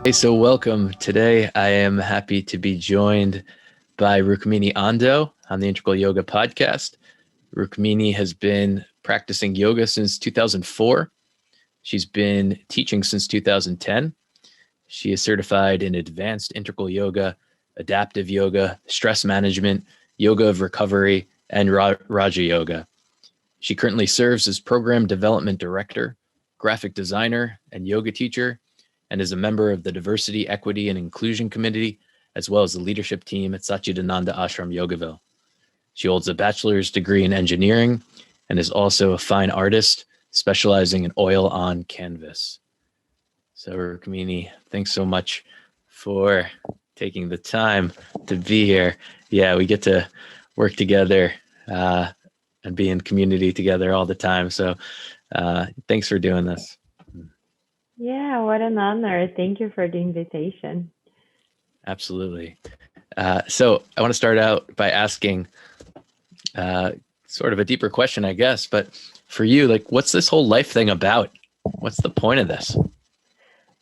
Hey, so welcome. Today I am happy to be joined by Rukmini Ando on the Integral Yoga podcast. Rukmini has been practicing yoga since 2004. She's been teaching since 2010. She is certified in advanced integral yoga, adaptive yoga, stress management, yoga of recovery, and Raja Yoga. She currently serves as program development director, graphic designer, and yoga teacher, and is a member of the Diversity, Equity, and Inclusion Committee, as well as the leadership team at Satchidananda Ashram, Yogaville. She holds a bachelor's degree in engineering and is also a fine artist, specializing in oil on canvas. So, Rukmini, thanks so much for taking the time to be here. Yeah, we get to work together and be in community together all the time. So, thanks for doing this. Yeah, what an honor. Thank you for the invitation. Absolutely. So I want to start out by asking sort of a deeper question, I guess. But for you, like, what's this whole life thing about? What's the point of this?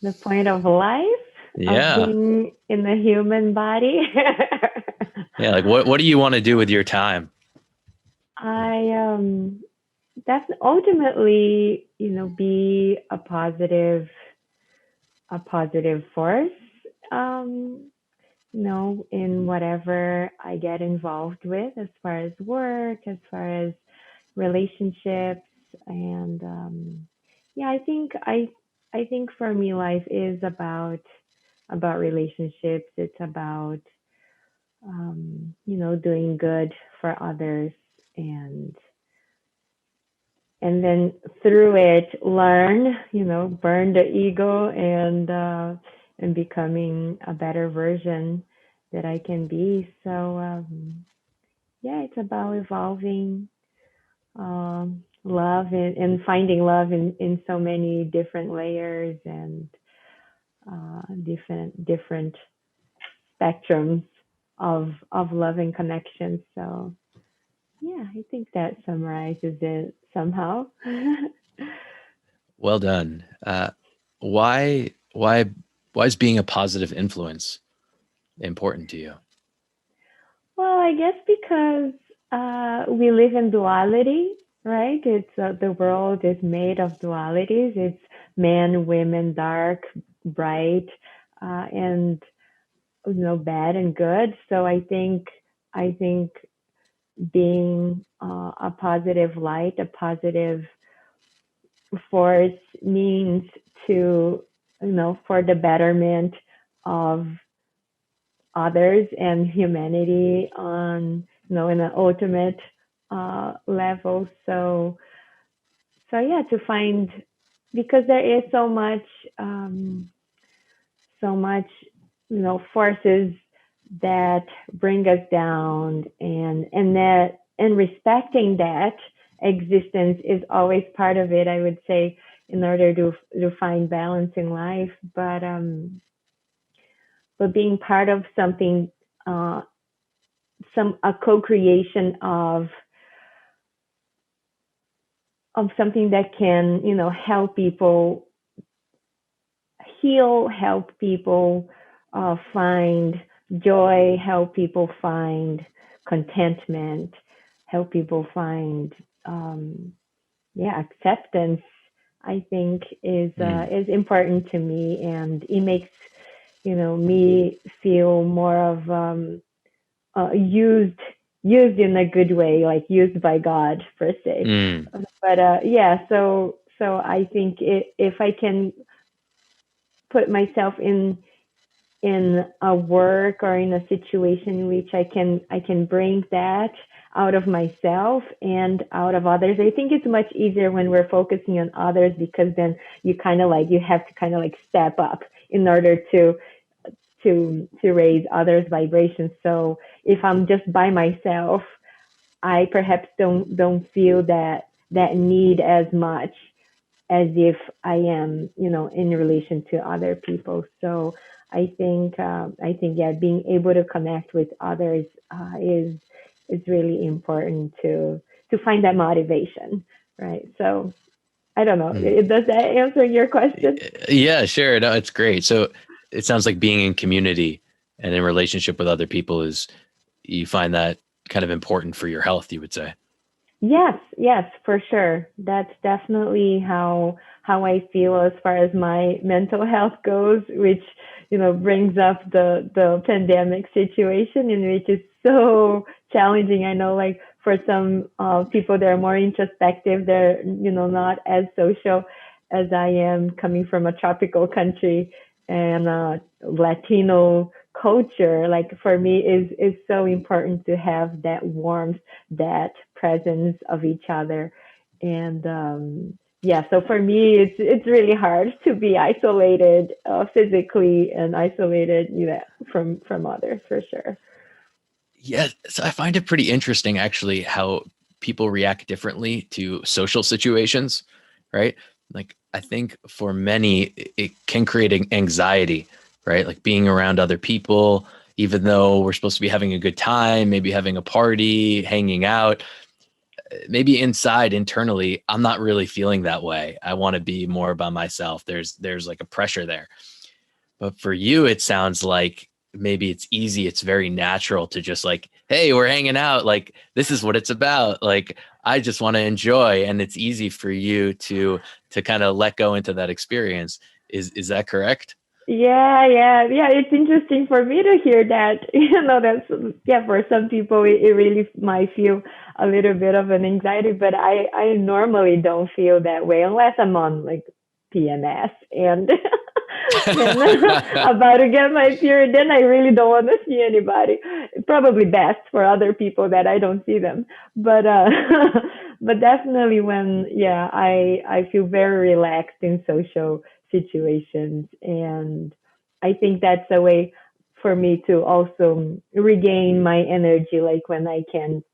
The point of life, of Yeah. being in the human body. Yeah. Like, what do you want to do with your time? I that's ultimately, be a positive force. Um, in whatever I get involved with, as far as work, as far as relationships, and yeah, I think for me, life is about relationships. It's about doing good for others, and and then through it learn, burn the ego, and becoming a better version that I can be. So yeah, it's about evolving, love, and finding love in so many different layers, and different spectrums of love and connection. So yeah, I think that summarizes it somehow. Well done. Why is being a positive influence important to you? Well, I guess because we live in duality, right? It's the world is made of dualities. It's men, women, dark, bright, and bad and good. So I think being a positive light, a positive force means to for the betterment of others and humanity on in an ultimate level. So yeah, to find, because there is so much forces that bring us down, and respecting that existence is always part of it, I would say, in order to find balance in life. But being part of something, uh, a co-creation of something that can help people heal, help people find joy, help people find contentment, help people find acceptance, I think is important to me, and it makes me feel more of used in a good way, like used by God per se. Mm. But yeah, so I think if I can put myself in a work or in a situation in which I can bring that out of myself and out of others. I think it's much easier when we're focusing on others, because then you have to kind of like step up in order to raise others' vibrations. So if I'm just by myself, I perhaps don't feel that need as much as if I am, in relation to other people. So I think yeah, being able to connect with others is really important to find that motivation, right? So I don't know. Mm. Does that answer your question? Yeah, sure. No, it's great. So it sounds like being in community and in relationship with other people is, you find that kind of important for your health, you would say. Yes, yes, for sure. That's definitely how I feel as far as my mental health goes, which brings up the pandemic situation, in which is so challenging. I know, like for some people, they're more introspective. They're not as social as I am, coming from a tropical country and Latino culture. Like for me, is so important to have that warmth, that presence of each other. And yeah, so for me, it's really hard to be isolated physically and isolated, from others, for sure. Yeah, so I find it pretty interesting actually how people react differently to social situations, right? Like I think for many it can create anxiety, right? Like being around other people, even though we're supposed to be having a good time, maybe having a party, hanging out, maybe inside internally, I'm not really feeling that way. I want to be more by myself. There's like a pressure there. But for you, it sounds like maybe it's easy. It's very natural to just like, hey, we're hanging out. Like, this is what it's about. Like, I just want to enjoy. And it's easy for you to kind of let go into that experience. Is that correct? Yeah, yeah, yeah. It's interesting for me to hear that. That's, yeah. For some people, it really might feel a little bit of an anxiety, but I normally don't feel that way unless I'm on like PMS and and about to get my period. Then I really don't want to see anybody. Probably best for other people that I don't see them. But but definitely when, yeah, I feel very relaxed in social situations. And I think that's a way for me to also regain my energy, like when I can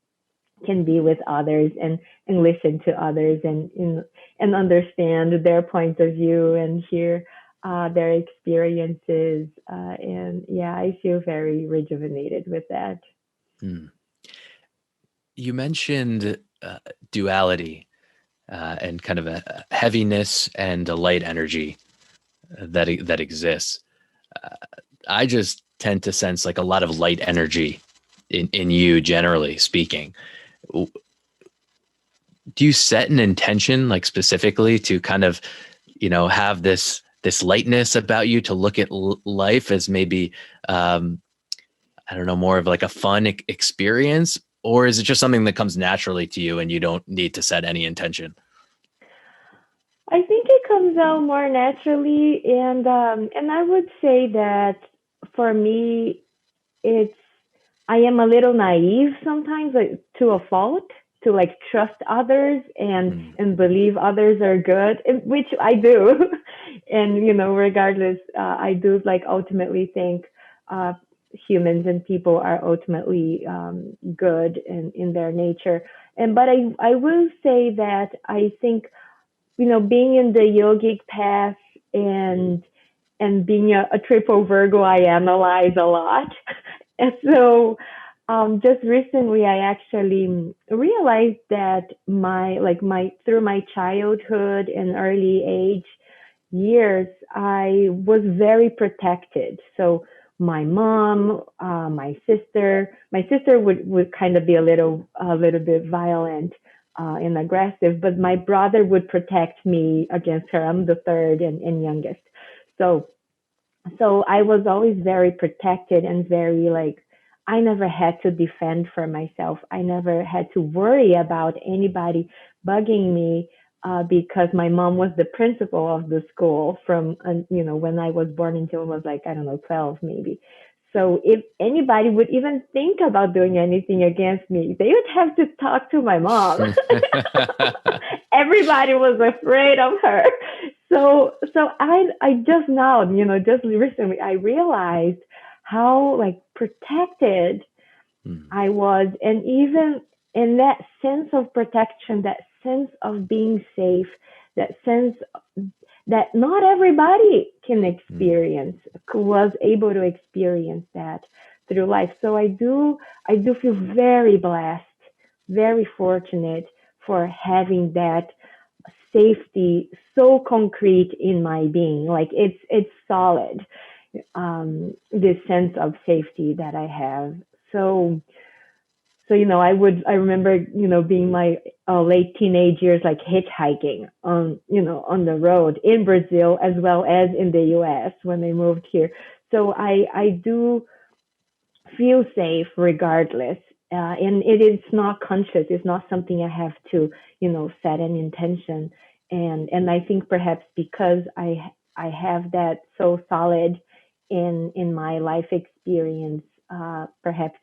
be with others and listen to others and understand their point of view and hear their experiences. And yeah, I feel very rejuvenated with that. Hmm. You mentioned duality and kind of a heaviness and a light energy that exists. Uh, I just tend to sense like a lot of light energy in you, generally speaking. Do you set an intention, like specifically, to kind of, have this lightness about you, to look at life as maybe, I don't know, more of like a fun experience, or is it just something that comes naturally to you and you don't need to set any intention? I think it comes out more naturally, and I would say that for me, it's I am a little naive sometimes, like, to a fault, to like trust others Hmm. and believe others are good, which I do. And regardless, I do like ultimately think uh, humans and people are ultimately good in their nature. And but I will say that I think being in the yogic path and being a triple Virgo, I analyze a lot. And so just recently, I actually realized that through my childhood and early age years, I was very protected. So my mom, my sister would kind of be a little bit violent and aggressive, but my brother would protect me against her. I'm the third and youngest. So I was always very protected and very like, I never had to defend for myself. I never had to worry about anybody bugging me because my mom was the principal of the school from when I was born until I was like, I don't know, 12 maybe. So if anybody would even think about doing anything against me, they would have to talk to my mom. Everybody was afraid of her. So I just now, just recently, I realized how like protected Hmm. I was, and even in that sense of protection, that sense of being safe, that sense that not everybody can Hmm. experience, was able to experience that through life. So I do feel very blessed, very fortunate for having that safety so concrete in my being. Like it's solid. this sense of safety that I have. So I remember, being my late teenage years, like hitchhiking on the road in Brazil as well as in the US when I moved here. So I do feel safe regardless. And it is not conscious. It's not something I have to, set an intention. And I think perhaps because I have that so solid in my life experience, perhaps,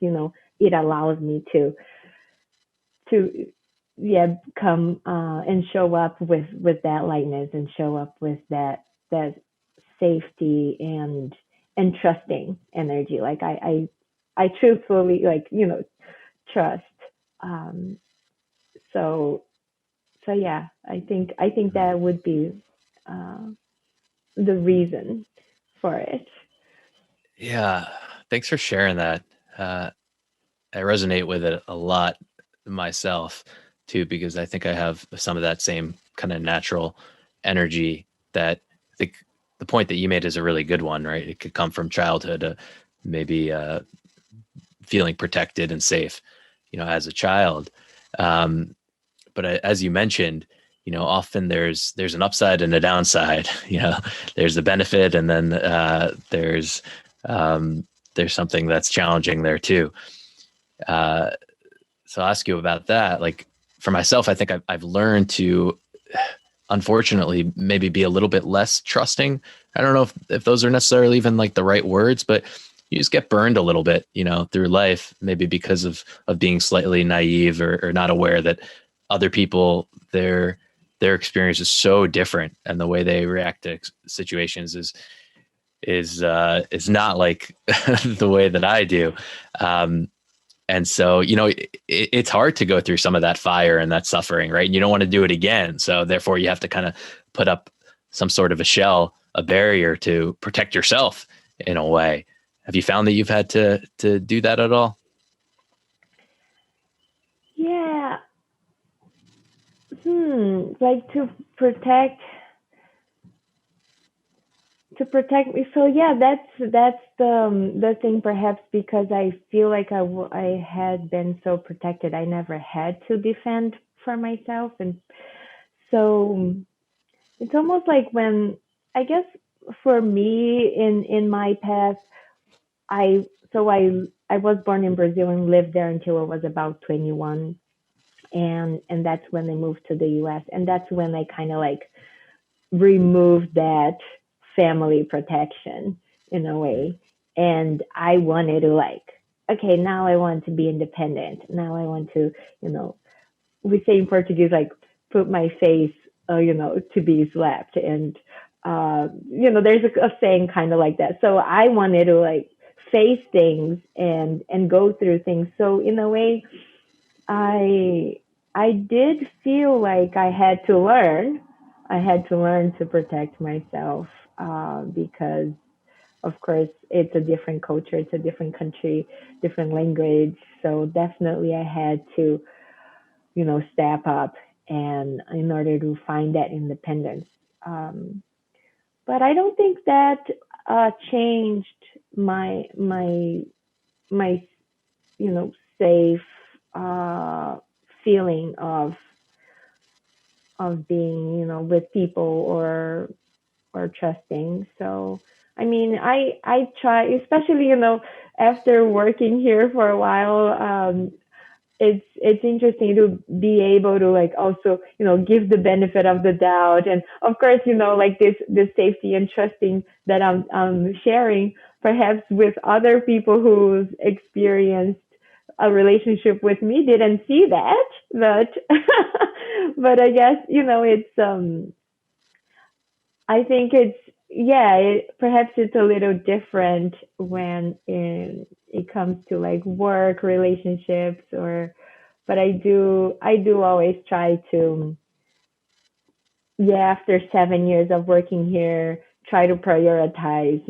it allows me to come and show up with that lightness and show up with that safety and trusting energy. Like I truthfully, like, trust. um so so yeah, I think that would be uh the reason for it. Yeah, thanks for sharing that. Uh, I resonate with it a lot myself too, because I think I have some of that same kind of natural energy that I think the point that you made is a really good one, right? It could come from childhood, maybe feeling protected and safe, as a child. Um, but as you mentioned, often there's an upside and a downside. There's the benefit, and then um, there's something that's challenging there too. Uh, so I'll ask you about that. Like for myself, I think I've learned to, unfortunately, maybe be a little bit less trusting. I don't know if those are necessarily even like the right words, but you just get burned a little bit, through life, maybe because of being slightly naive or not aware that other people, their experience is so different, and the way they react to situations is not like the way that I do. Um, and so, it's hard to go through some of that fire and that suffering, right? And you don't want to do it again. So therefore you have to kind of put up some sort of a shell, a barrier to protect yourself in a way. Have you found that you've had to do that at all? Yeah. Like to protect me. So yeah, that's the thing. Perhaps because I feel like I had been so protected, I never had to defend for myself. And so it's almost like when, I guess, for me in my past, I so I was born in Brazil and lived there until I was about 21. And that's when I moved to the US, and that's when I kind of like removed that family protection in a way. And I wanted to, like, okay, now I want to be independent. Now I want to, you know, we say in Portuguese, like, put my face, to be slapped. And, there's a saying kind of like that. So I wanted to, like, face things and go through things. So in a way, I I did feel like I had to learn. I had to learn to protect myself, because, of course, it's a different culture, it's a different country, different language. So definitely, I had to, step up and in order to find that independence. Um, but I don't think that changed my safe uh, feeling of being, with people or trusting. So, I mean, I try, especially, after working here for a while. It's interesting to be able to, like, also, give the benefit of the doubt. And of course, like, this safety and trusting that I'm sharing, perhaps with other people who's experienced a relationship with me, didn't see that. But but I guess, I think it's, yeah, perhaps it's a little different when it comes to, like, work relationships. Or but I do always try to, yeah, after 7 years of working here, try to prioritize,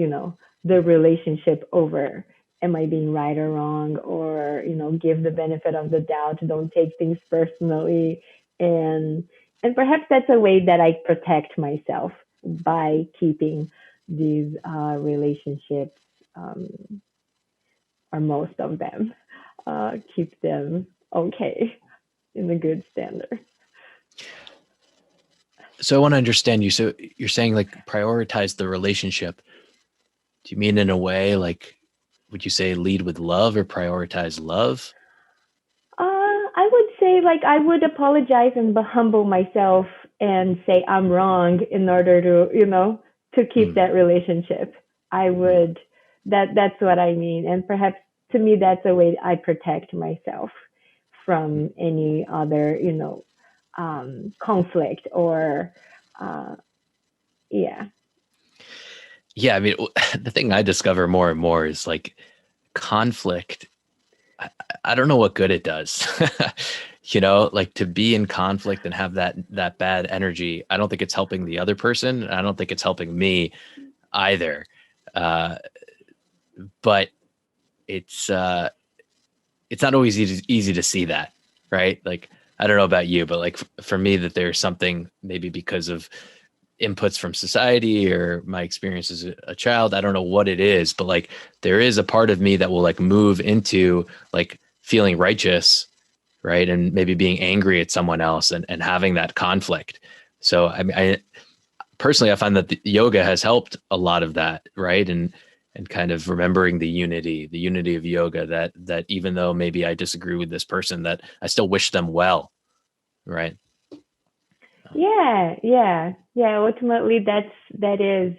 the relationship over, am I being right or wrong? Or, give the benefit of the doubt, don't take things personally. And and perhaps that's a way that I protect myself, by keeping these relationships, um, or most of them, keep them okay in a good standard. So I want to understand you. So you're saying like prioritize the relationship. Do you mean in a way like, would you say lead with love or prioritize love? I would say like I would apologize and humble myself and say I'm wrong in order to, to keep Mm, that relationship. I mm, would, that's what I mean. And perhaps to me, that's a way I protect myself mm. from any other, conflict or, uh, yeah. Yeah, I mean, the thing I discover more and more is like conflict. I, I don't know what good it does. Like to be in conflict and have that bad energy. I don't think it's helping the other person. I don't think it's helping me either. Uh, but it's it's not always easy to see that, right? Like I don't know about you, but like for me, that there's something maybe because of inputs from society or my experience as a child. I don't know what it is, but like there is a part of me that will like move into like feeling righteous, right? And maybe being angry at someone else and having that conflict. So I mean, I personally, I find that the yoga has helped a lot of that, right? And kind of remembering the unity of yoga, that even though maybe I disagree with this person, that I still wish them well, right? Yeah, yeah, yeah. Ultimately, that is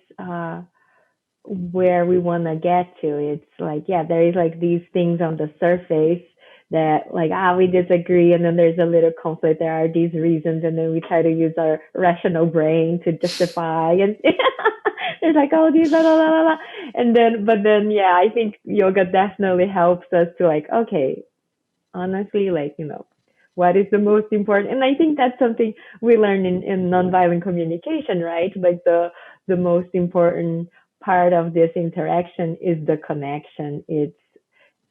where we want to get to. It's like, yeah, there is like these things on the surface that like, we disagree, and then there's a little conflict. There are these reasons, and then we try to use our rational brain to justify, and there's like all these la la la la, and then but then yeah, I think yoga definitely helps us to like, okay, honestly, like, what is the most important? And I think that's something we learn in nonviolent communication, right? Like the most important part of this interaction is the connection. It's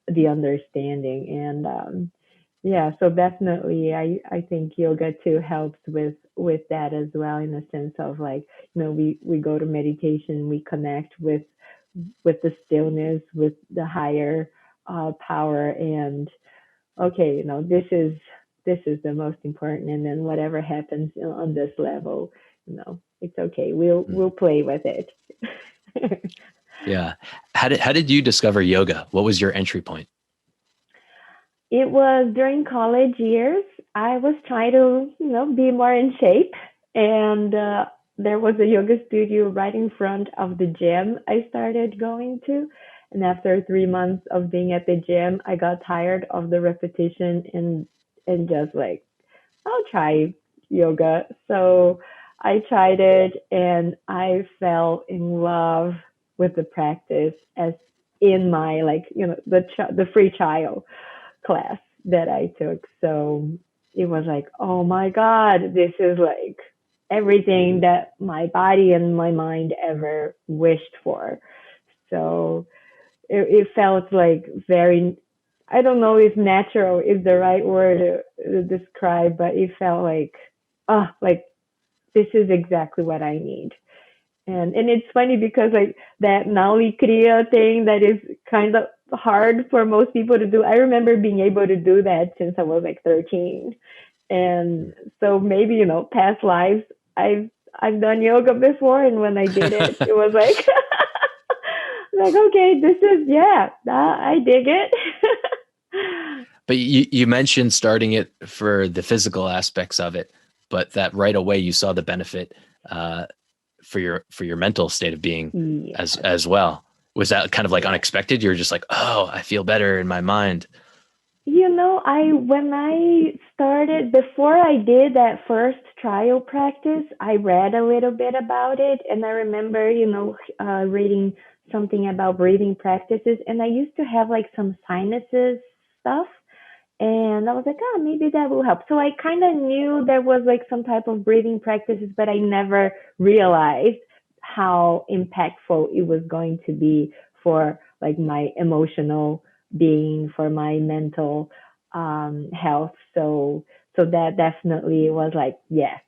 the understanding. And yeah, so definitely I think yoga too helps with that as well, in a sense of like, we go to meditation, we connect with the stillness, with the higher power, and okay, this is the most important, and then whatever happens on this level, it's okay. We'll Mm. play with it. Yeah. How did you discover yoga? What was your entry point? It was during college years. I was trying to, be more in shape, and there was a yoga studio right in front of the gym I started going to. And after 3 months of being at the gym, I got tired of the repetition and just like, I'll try yoga. So I tried it and I fell in love with the practice, as in my like, the free trial class that I took. So it was like, oh my God, this is like everything that my body and my mind ever wished for. So it felt like very, I don't know if natural is the right word to describe, but it felt like, like this is exactly what I need. And it's funny because like that Nauli Kriya thing that is kind of hard for most people to do. I remember being able to do that since I was like 13. And so maybe, past lives, I've done yoga before, and when I did it, it was like like, okay, this is, yeah, I dig it. But you mentioned starting it for the physical aspects of it, but that right away you saw the benefit uh, for your mental state of being as Yes. as well. Was that kind of like Yeah. unexpected? You were just like, oh, I feel better in my mind. I when I started, before I did that first trial practice, I read a little bit about it, and I remember, reading something about breathing practices, and I used to have like some sinuses stuff, and I was like, oh, maybe that will help. So I kind of knew there was like some type of breathing practices, but I never realized how impactful it was going to be for like my emotional being, for my mental health. So that definitely was like, yeah,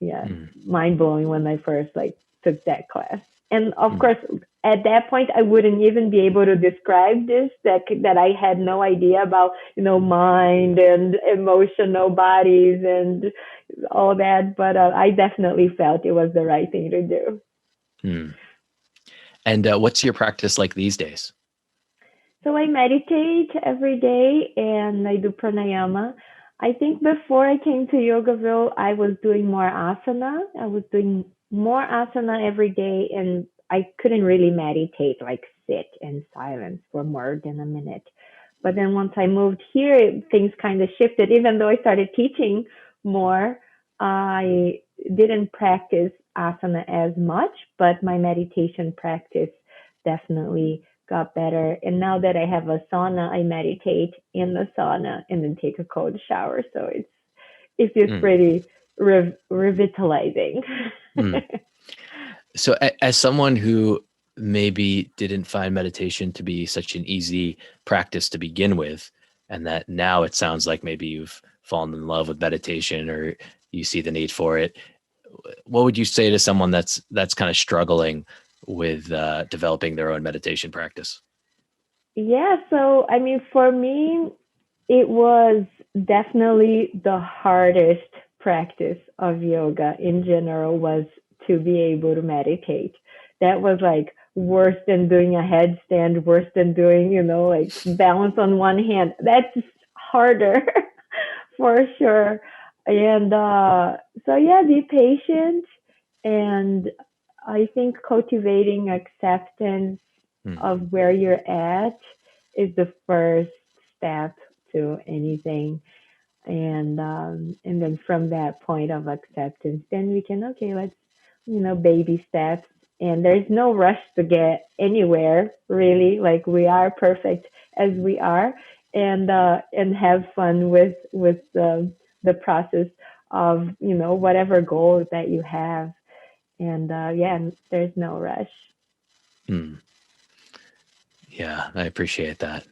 yeah, Mm. mind blowing when I first like took that class. And of course, at that point, I wouldn't even be able to describe this. That I had no idea about, mind and emotional bodies and all that. But I definitely felt it was the right thing to do. Mm. And what's your practice like these days? So I meditate every day and I do pranayama. I think before I came to Yogaville, I was doing more asana. I was doing more asana every day, and I couldn't really meditate, like sit in silence for more than a minute. But then once I moved here, things kind of shifted. Even though I started teaching more, I didn't practice asana as much, but my meditation practice definitely got better. And now that I have a sauna, I meditate in the sauna and then take a cold shower. So it's just Mm. pretty revitalizing. Mm. So as someone who maybe didn't find meditation to be such an easy practice to begin with, and that now it sounds like maybe you've fallen in love with meditation or you see the need for it, what would you say to someone that's kind of struggling with developing their own meditation practice? Yeah, so I mean, for me, it was definitely the hardest practice of yoga in general was to be able to meditate. That was like worse than doing a headstand, worse than doing, like balance on one hand. That's harder for sure. And so yeah, be patient, and I think cultivating acceptance Mm. of where you're at is the first step to anything. And then from that point of acceptance, then we can, okay, let's, baby steps. And there's no rush to get anywhere really. Like, we are perfect as we are, and have fun with the process of, whatever goals that you have. And yeah, there's no rush. Mm. Yeah, I appreciate that.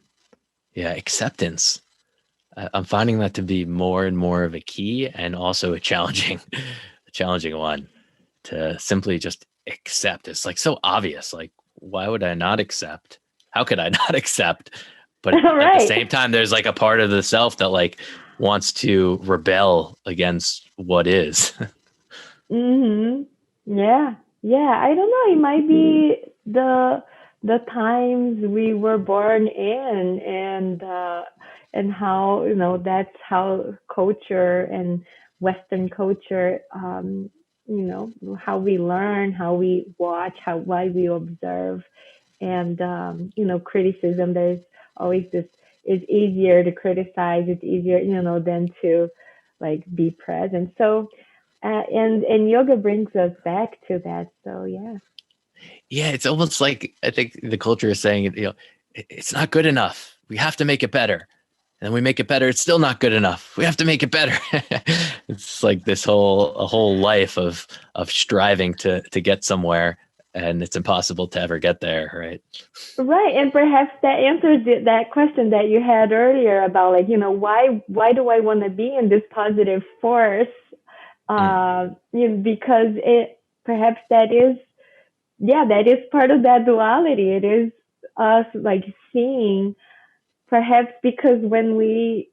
Yeah, acceptance. I'm finding that to be more and more of a key, and also a challenging, a challenging one to simply just accept. It's like so obvious. Like, why would I not accept? How could I not accept? But All at the right. same time, there's like a part of the self that like wants to rebel against what is. Mhm. Yeah. Yeah. I don't know. It might be the times we were born in, and how, that's how culture and Western culture, how we learn, how we watch, how why we observe, and criticism. There's always this. It's easier to criticize. It's easier, than to like be present. So and yoga brings us back to that. So yeah. Yeah, it's almost like I think the culture is saying, it's not good enough. We have to make it better. And then we make it better. It's still not good enough. We have to make it better. It's like this a whole life of striving to get somewhere, and it's impossible to ever get there, right? Right, and perhaps that answers that question that you had earlier about, like, why do I want to be in this positive force? Mm. Because it perhaps that is, yeah, that is part of that duality. It is us like seeing, perhaps because when we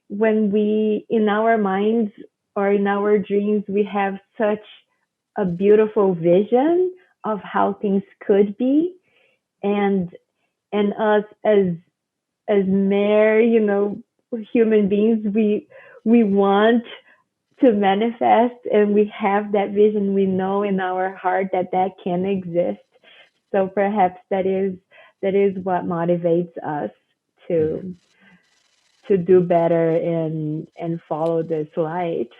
in our minds or in our dreams we have such a beautiful vision of how things could be, and us as mere, human beings, we want to manifest, and we have that vision. We know in our heart that that can exist. So perhaps that is what motivates us Mm. to do better and follow this light.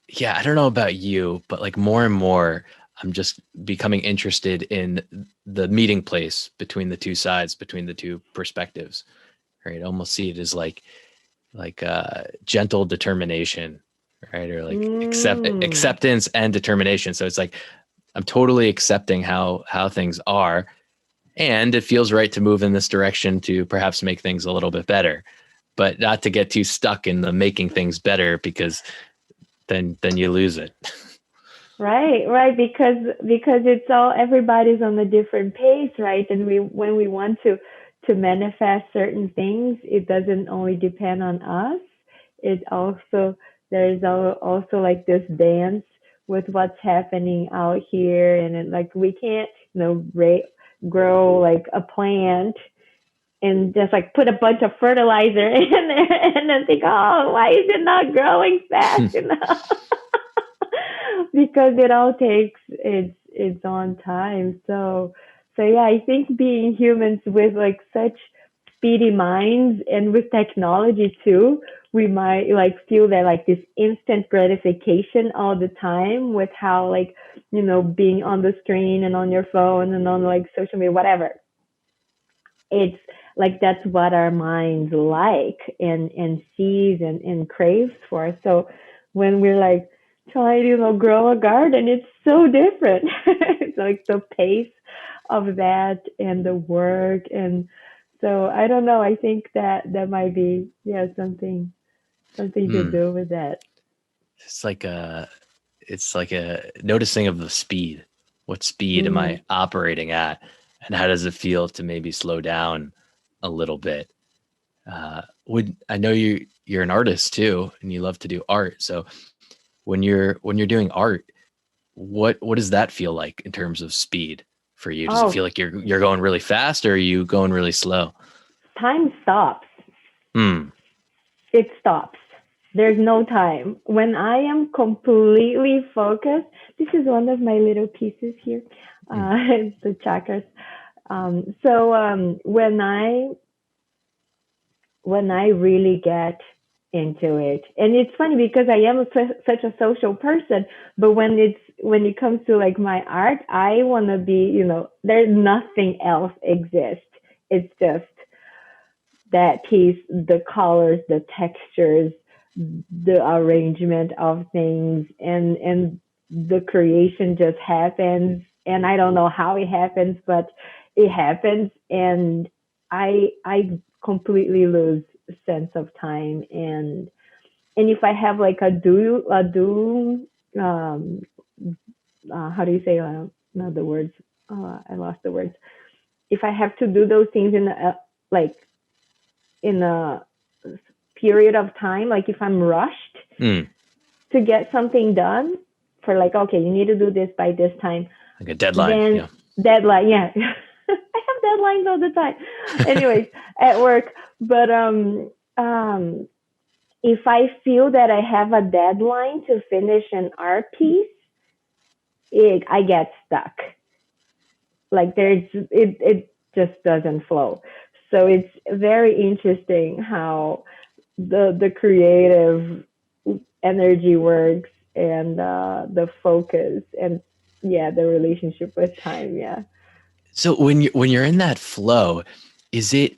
Yeah, I don't know about you, but like more and more, I'm just becoming interested in the meeting place between the two sides, between the two perspectives. Right? I almost see it as like gentle determination, right? Or like Mm. acceptance and determination. So it's like I'm totally accepting how things are, and it feels right to move in this direction to perhaps make things a little bit better, but not to get too stuck in the making things better, because then you lose it. Right, because it's all everybody's on a different pace, right? And when we want to manifest certain things, it doesn't only depend on us. It also also like this dance with what's happening out here, and like we can't grow like a plant and just like put a bunch of fertilizer in there and then think, oh, why is it not growing fast enough? Because it all takes its own time. So yeah, I think being humans with like such speedy minds and with technology too, we might like feel that like this instant gratification all the time with how like being on the screen and on your phone and on like social media, whatever. It's like that's what our minds like and sees and craves for. So when we're like trying to grow a garden, it's so different. It's like the pace of that and the work. And so I don't know, I think that might be something to do with that. It's like a noticing of the speed. What speed am I operating at, and how does it feel to maybe slow down a little bit? Would I know you're an artist too, and you love to do art. So when you're doing art, what does that feel like in terms of speed for you? Does it feel like you're going really fast, or are you going really slow? Time stops. It stops. There's no time. When I am completely focused, this is one of my little pieces here, the chakras. So when I really get into it, and it's funny because I am such a social person, but when it comes to like my art, I want to be, there's nothing else exists. It's just that piece, the colors, the textures, the arrangement of things, and the creation just happens. And I don't know how it happens, but it happens, and I completely lose sense of time. And if I have like a do how do you say not the words, I lost the words. If I have to do those things like in a period of time, like if I'm rushed to get something done for like, okay, you need to do this by this time, like a deadline. Deadline, yeah. I have deadlines all the time. Anyways, at work. But if I feel that I have a deadline to finish an art piece, I get stuck. Like it just doesn't flow. So it's very interesting how the creative energy works, and the focus, and the relationship with time. Yeah. So when you're in that flow, is it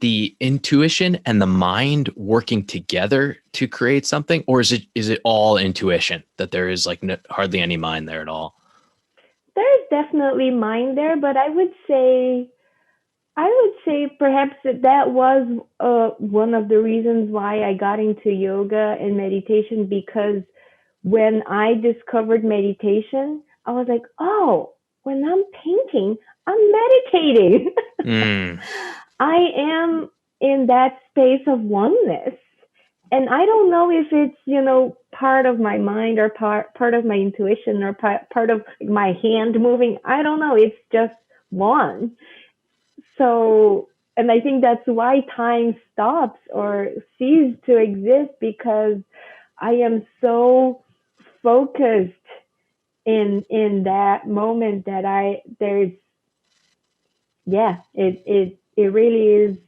the intuition and the mind working together to create something, or is it all intuition, that there is like hardly any mind there at all? There's definitely mind there, but I would say perhaps that was one of the reasons why I got into yoga and meditation, because when I discovered meditation, I was like, oh, when I'm painting, I'm meditating. I am in that space of oneness. And I don't know if it's, part of my mind or part of my intuition or part of my hand moving. I don't know. It's just one. So, and I think that's why time stops or ceases to exist, because I am so focused in that moment that it really is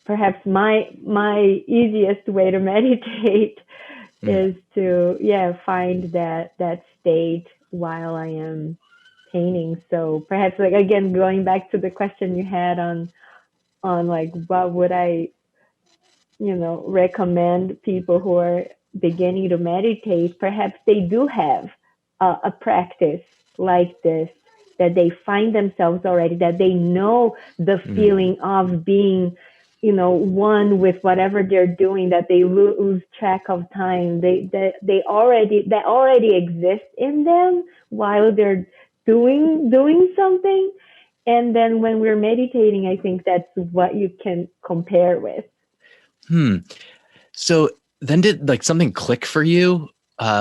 perhaps my easiest way to meditate is to find that state while I am painting. So perhaps, like, again, going back to the question you had on like what would I recommend people who are beginning to meditate, perhaps they do have a practice like this, that they find themselves already, that they know the feeling of being one with whatever they're doing, that they lose track of time. They already that already exists in them while they're doing something. And then when we're meditating, I think that's what you can compare with. So then did like something click for you,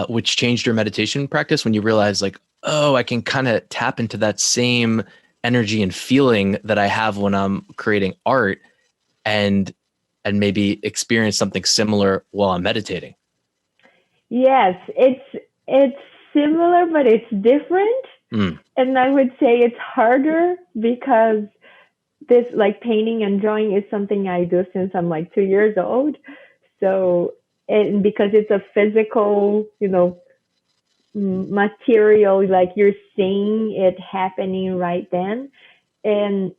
which changed your meditation practice when you realized like, oh, I can kind of tap into that same energy and feeling that I have when I'm creating art and maybe experience something similar while I'm meditating. Yes, it's similar, but it's different. Mm. And I would say it's harder because this, like, painting and drawing is something I do since I'm like 2 years old. So, and because it's a physical, material, like you're seeing it happening right then. And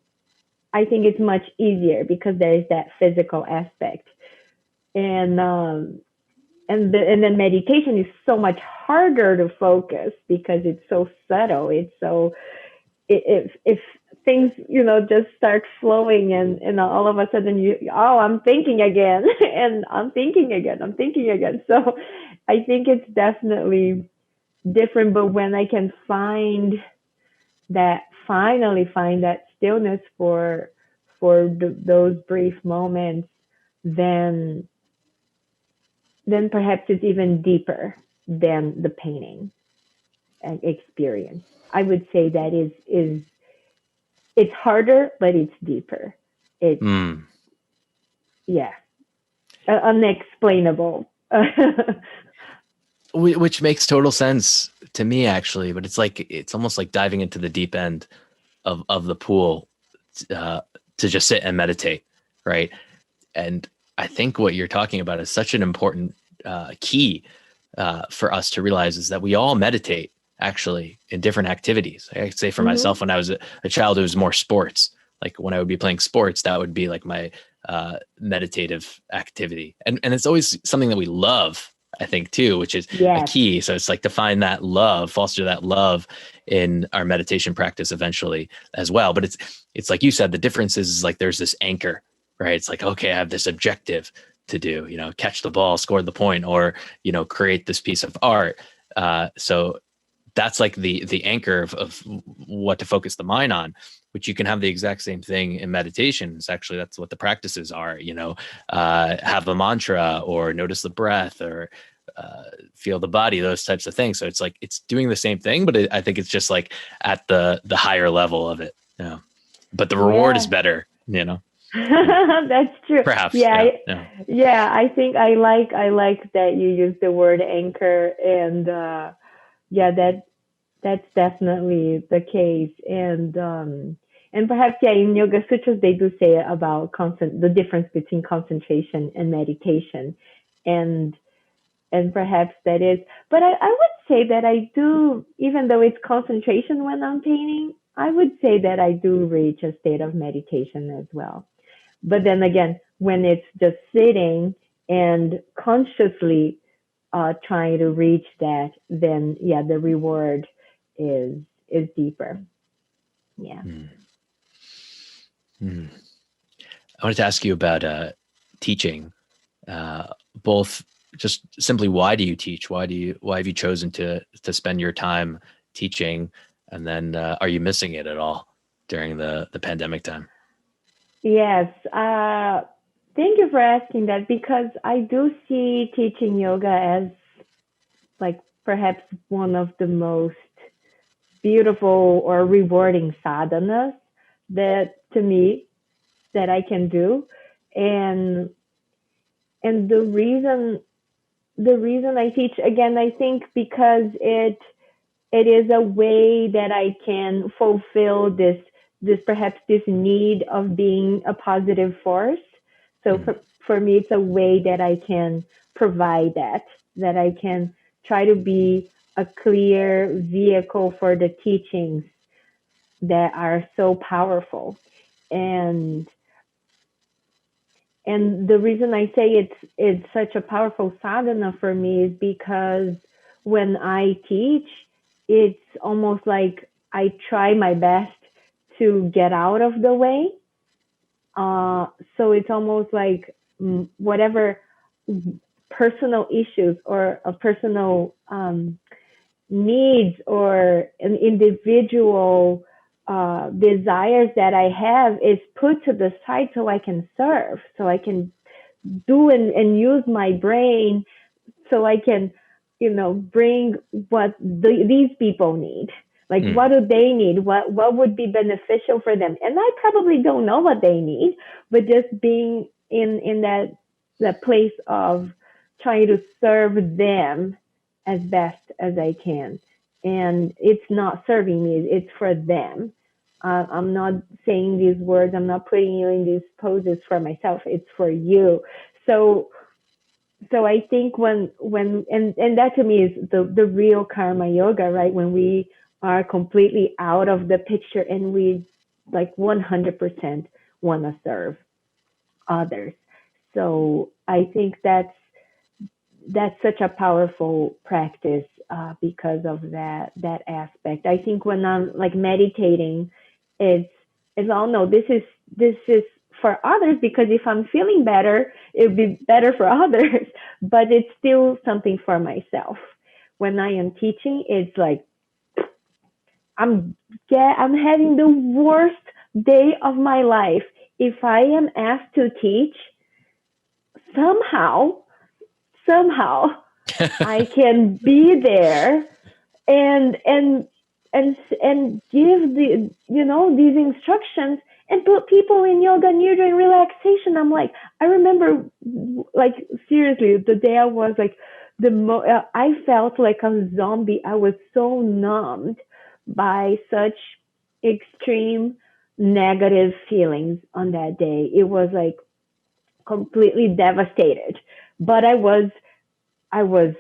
I think it's much easier because there is that physical aspect. And and then meditation is so much harder to focus because it's so subtle. It's so, if things just start flowing, and all of a sudden I'm thinking again and I'm thinking again. So I think it's definitely different. But when I can finally find that stillness for those brief moments, then perhaps it's even deeper than the painting experience. I would say that is it's harder, but it's deeper. It's yeah, unexplainable. Which makes total sense to me, actually. But it's almost like diving into the deep end of the pool to just sit and meditate, right? And I think what you're talking about is such an important key for us to realize, is that we all meditate actually in different activities. I say for myself, when I was a child, it was more sports. Like when I would be playing sports, that would be like my meditative activity. And it's always something that we love, I think, too, which is a key. So it's like to find that love, foster that love in our meditation practice eventually as well. But it's like you said, the difference is like there's this anchor, right? It's like, okay, I have this objective to do, catch the ball, score the point, or, create this piece of art. So that's like the anchor of what to focus the mind on, which you can have the exact same thing in meditation. It's actually, that's what the practices are, have a mantra or notice the breath or feel the body, those types of things. So it's like, it's doing the same thing, but I think it's just like at the higher level of it. Yeah. But the reward is better, That's true. Perhaps. Yeah. I think I like that you use the word anchor, and that's definitely the case. And perhaps, in Yoga Sutras they do say about the difference between concentration and meditation, and perhaps that is. But I would say that I do, even though it's concentration when I'm painting, I would say that I do reach a state of meditation as well. But then again, when it's just sitting and consciously trying to reach that, then the reward is deeper. Yeah. I wanted to ask you about teaching, both just simply, why do you teach? Why have you chosen to spend your time teaching? And then are you missing it at all during the pandemic time? Yes. Thank you for asking that, because I do see teaching yoga as like perhaps one of the most beautiful or rewarding sadhanas that, to me, that I can do. And the reason I teach, again, I think because it is a way that I can fulfill this perhaps this need of being a positive force. So for me, it's a way that I can provide that I can try to be a clear vehicle for the teachings that are so powerful. And the reason I say it's such a powerful sadhana for me is because when I teach, it's almost like I try my best to get out of the way So it's almost like whatever personal issues or a personal needs or an individual desires that I have is put to the side so I can serve, so I can do and use my brain so I can, bring what these people need. Like, what do they need? What would be beneficial for them? And I probably don't know what they need, but just being in that place of trying to serve them as best as I can. And it's not serving me; it's for them. I'm not saying these words. I'm not putting you in these poses for myself. It's for you. So I think and that to me is the real karma yoga, right? When we are completely out of the picture and we like 100% want to serve others. So I think that's such a powerful practice because of that aspect. I think when I'm like meditating, it's all no. This is for others, because if I'm feeling better, it'll be better for others. But it's still something for myself. When I am teaching, it's like I'm having the worst day of my life. If I am asked to teach, somehow I can be there and give these instructions and put people in yoga nidra and relaxation. I'm like, I remember, like, seriously, the day I was like I felt like a zombie. I was so numbed by such extreme negative feelings on that day. It was like completely devastated. But I was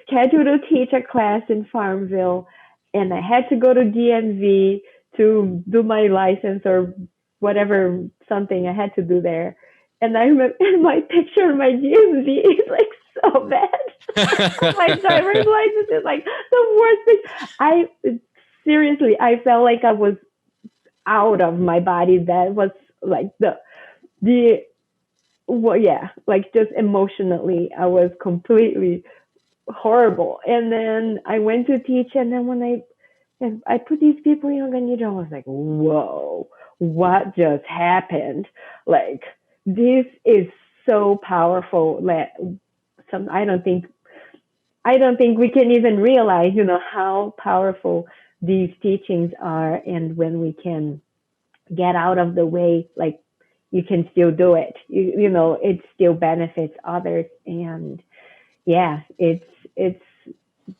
scheduled to teach a class in Farmville, and I had to go to DMV to do my license or whatever, something I had to do there. And I remember my picture of my DMV is like so bad. My driver's license is like the worst thing. Seriously, I felt like I was out of my body. That was like yeah, like just emotionally, I was completely horrible. And then I went to teach, and then when I put these people in yoga nidra, I was like, whoa, what just happened? Like, this is so powerful that I don't think we can even realize, how powerful these teachings are. And when we can get out of the way, like, you can still do it. It still benefits others. And yeah, it's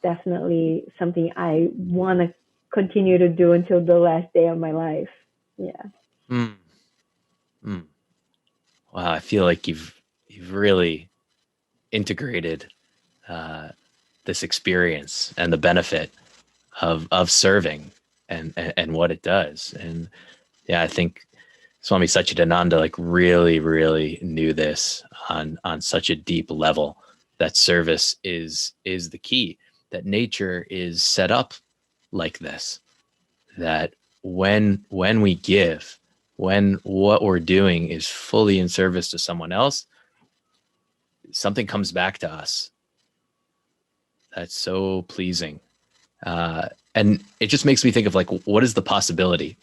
definitely something I want to continue to do until the last day of my life. Yeah. Mm. Wow, I feel like you've really integrated this experience and the benefit of serving and what it does. And yeah, I think Swami Satchidananda like really knew this on such a deep level, that service is the key, that nature is set up like this, that when we give, when what we're doing is fully in service to someone else, something comes back to us that's so pleasing. And it just makes me think of like, what is the possibility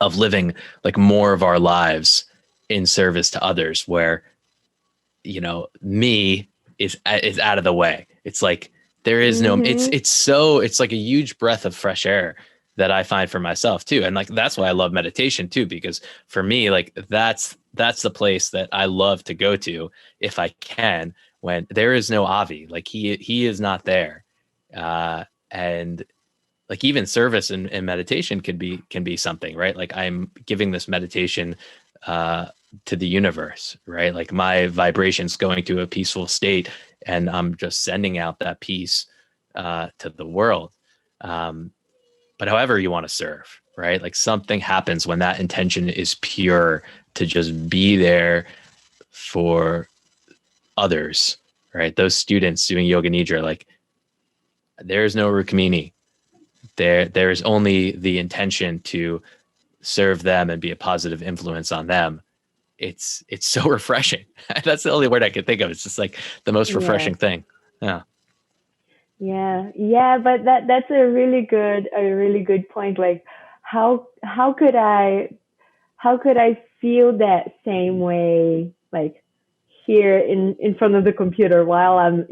of living like more of our lives in service to others, where, me is out of the way. It's like, there is no, it's like a huge breath of fresh air that I find for myself too. And like, that's why I love meditation too, because for me, like, that's the place that I love to go to if I can, when there is no Avi, like he is not there. And like, even service and meditation can be something, right? Like, I'm giving this meditation to the universe, right? Like, my vibration's going to a peaceful state, and I'm just sending out that peace to the world. But however you want to serve, right? Like, something happens when that intention is pure, to just be there for others, right? Those students doing yoga nidra, like, there's no Rukmini. There is only the intention to serve them and be a positive influence on them. it's so refreshing. That's the only word I could think of. It's just like the most refreshing thing. Yeah. Yeah, but that's a really good point. Like, how could I feel that same way, like here in front of the computer while I'm,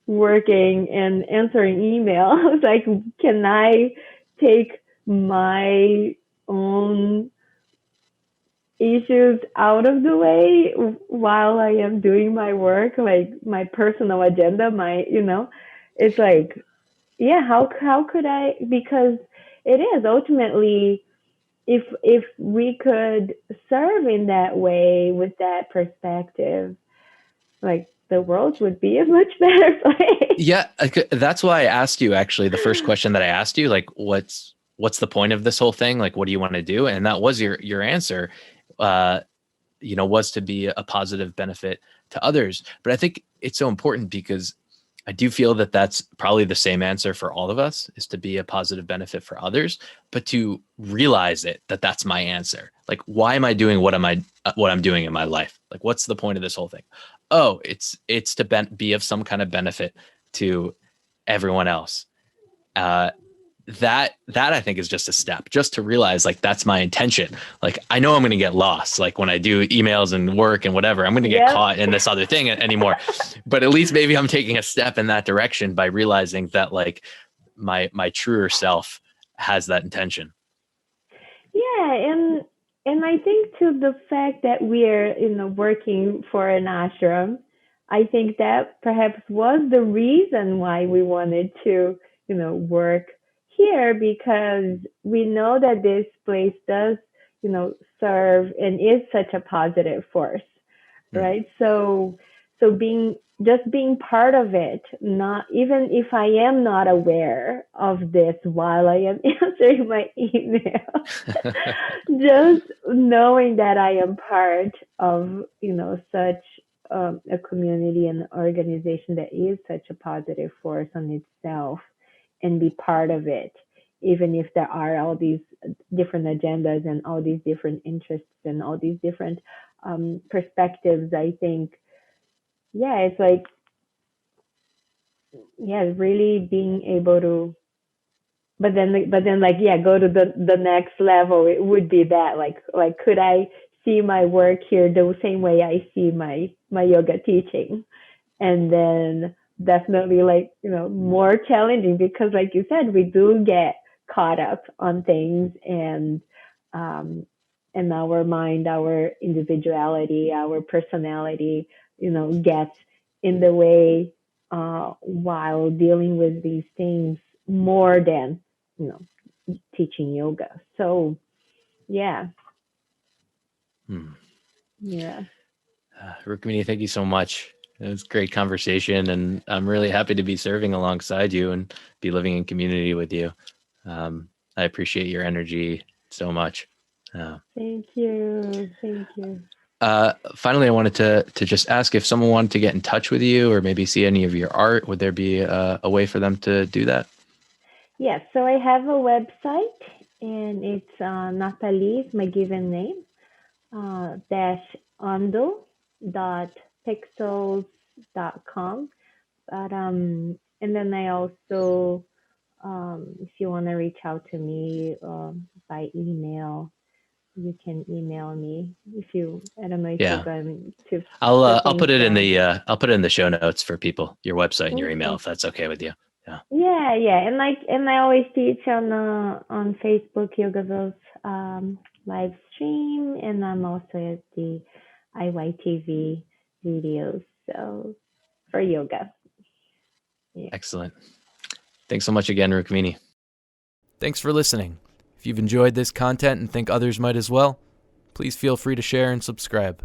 working and answering emails? Like, can I take my own issues out of the way while I am doing my work, like my personal agenda, it's like, yeah, how could I? Because it is ultimately, if we could serve in that way with that perspective, like the world would be a much better place. Yeah, that's why I asked you, actually, the first question that I asked you, like, what's the point of this whole thing? Like, what do you want to do? And that was your answer, was to be a positive benefit to others. But I think it's so important because I do feel that that's probably the same answer for all of us, is to be a positive benefit for others, but to realize that that's my answer. Like, why am I doing what I'm doing in my life? Like, what's the point of this whole thing? Oh, it's to be of some kind of benefit to everyone else. That I think is just a step, just to realize, like, that's my intention. Like, I know I'm going to get lost. Like, when I do emails and work and whatever, I'm going to get caught in this other thing anymore. But at least maybe I'm taking a step in that direction by realizing that, like, my truer self has that intention. Yeah, and I think to the fact that we're working for an ashram, I think that perhaps was the reason why we wanted to work here, because we know that this place does serve and is such a positive force, right? So being part of it, not even if I am not aware of this while I am answering my email, just knowing that I am part of such a community and organization that is such a positive force on itself, and be part of it, even if there are all these different agendas and all these different interests and all these different perspectives. I think, yeah, it's like, yeah, really being able to, but then like, yeah, go to the next level. It would be that, like could I see my work here the same way I see my yoga teaching? And then definitely, like, more challenging, because like you said, we do get caught up on things, um and our mind, our individuality, our personality, gets in the way while dealing with these things, more than you know teaching yoga. So yeah. Yeah. Rukmini, thank you so much. It was a great conversation, and I'm really happy to be serving alongside you and be living in community with you. I appreciate your energy so much. Thank you. Finally, I wanted to just ask, if someone wanted to get in touch with you or maybe see any of your art, would there be a way for them to do that? Yes, so I have a website, and it's Natalie, my given name, dash Ando dot pixels.com. But and then I also, if you want to reach out to me by email, you can email me. I don't know if you're going to. I'll put it in the show notes for people, your website and your email, if that's okay with you. Yeah, and I always teach on Facebook, Yogaville's live stream, and I'm also at the IYTV videos, so for yoga. Yeah. Excellent. Thanks so much again, Rukmini. Thanks for listening. If you've enjoyed this content and think others might as well, please feel free to share and subscribe.